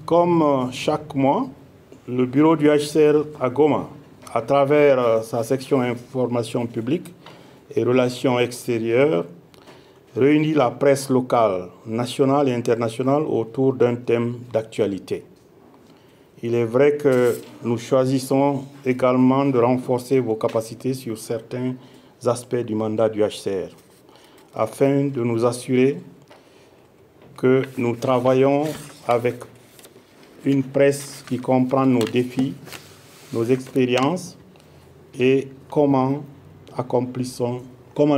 Comme chaque mois, le bureau du HCR à Goma, à travers sa section information publique et relations extérieures, réunit la presse locale, nationale et internationale autour d'un thème d'actualité. Il est vrai que nous choisissons également de renforcer vos capacités sur certains aspects du mandat du HCR, afin de nous assurer que nous travaillons avec une presse qui comprend nos défis, nos expériences et comment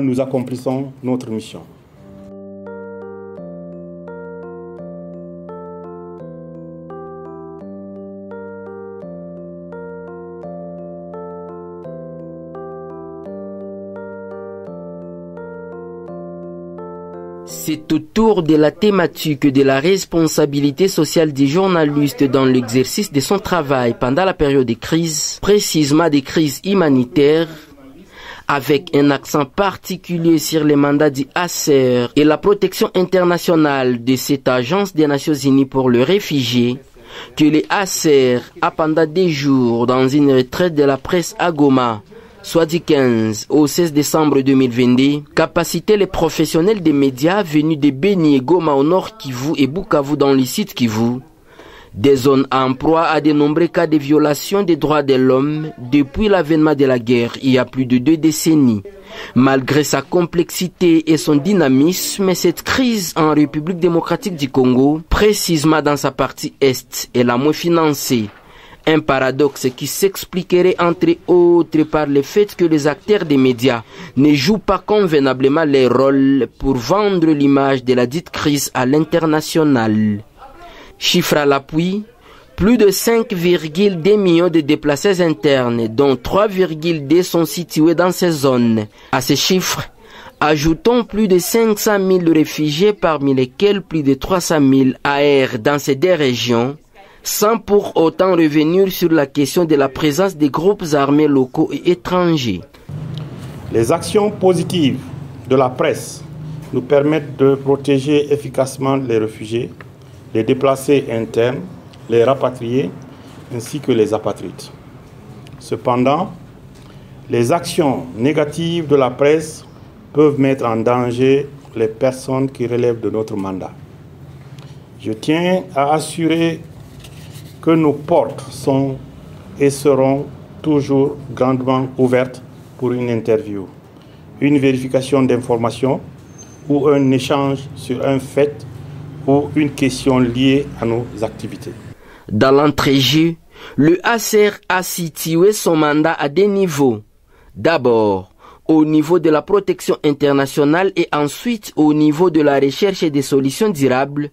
nous accomplissons notre mission. C'est autour de la thématique de la responsabilité sociale des journalistes dans l'exercice de son travail pendant la période de crise, précisément des crises humanitaires, avec un accent particulier sur les mandats du HCR et la protection internationale de cette agence des Nations Unies pour les réfugiés, que le HCR a pendant des jours dans une retraite de la presse à Goma, soit du 15 au 16 décembre 2022, capacité les professionnels des médias venus de Beni et Goma au nord Kivu et Bukavu dans le sud Kivu, des zones en proie à de nombreux cas de violation des droits de l'homme depuis l'avènement de la guerre il y a plus de 2 décennies. Malgré sa complexité et son dynamisme, cette crise en République démocratique du Congo, précisément dans sa partie est, est la moins financée. Un paradoxe qui s'expliquerait entre autres par le fait que les acteurs des médias ne jouent pas convenablement leur rôle pour vendre l'image de la dite crise à l'international. Chiffre à l'appui, plus de 5,2 millions de déplacés internes, dont 3,2 sont situés dans ces zones. À ces chiffres, ajoutons plus de 500 000 réfugiés, parmi lesquels plus de 300 000 errent dans ces 2 régions, sans pour autant revenir sur la question de la présence des groupes armés locaux et étrangers. Les actions positives de la presse nous permettent de protéger efficacement les réfugiés, les déplacés internes, les rapatriés, ainsi que les apatrides. Cependant, les actions négatives de la presse peuvent mettre en danger les personnes qui relèvent de notre mandat. Je tiens à assurer que nos portes sont et seront toujours grandement ouvertes pour une interview, une vérification d'informations ou un échange sur un fait ou une question liée à nos activités. Dans l'entrejeu, le HCR a situé son mandat à 2 niveaux. D'abord, au niveau de la protection internationale et ensuite au niveau de la recherche et des solutions durables,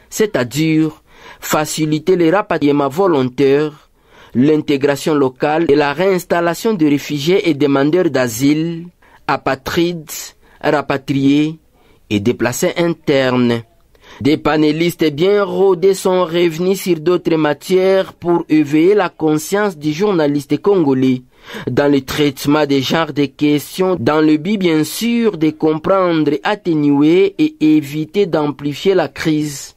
c'est-à-dire faciliter les rapatriements volontaires, l'intégration locale et la réinstallation de réfugiés et demandeurs d'asile, apatrides, rapatriés et déplacés internes. Des panélistes bien rodés sont revenus sur d'autres matières pour éveiller la conscience des journalistes congolais dans le traitement des genres de questions, dans le but bien sûr de comprendre, atténuer et éviter d'amplifier la crise.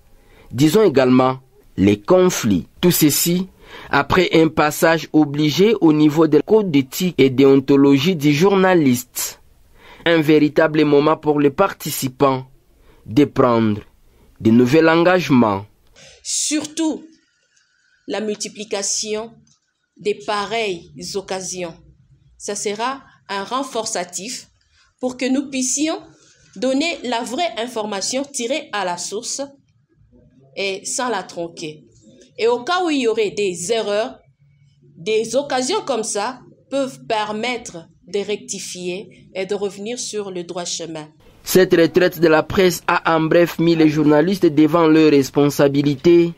Disons également les conflits. Tout ceci après un passage obligé au niveau des codes d'éthique et déontologie du journaliste. Un véritable moment pour les participants de prendre de nouveaux engagements. Surtout la multiplication des pareilles occasions. Ça sera un renforçatif pour que nous puissions donner la vraie information tirée à la source et sans la tronquer. Et au cas où il y aurait des erreurs, des occasions comme ça peuvent permettre de rectifier et de revenir sur le droit chemin. Cette retraite de la presse a en bref mis les journalistes devant leurs responsabilités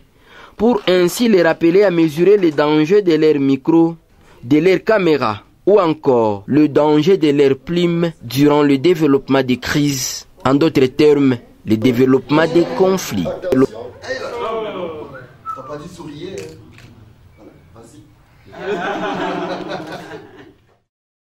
pour ainsi les rappeler à mesurer les dangers de leurs micros, de leurs caméras ou encore le danger de leurs plumes durant le développement des crises. En d'autres termes, le développement des conflits. T'as pas dit souriez, hein? Voilà, vas-y.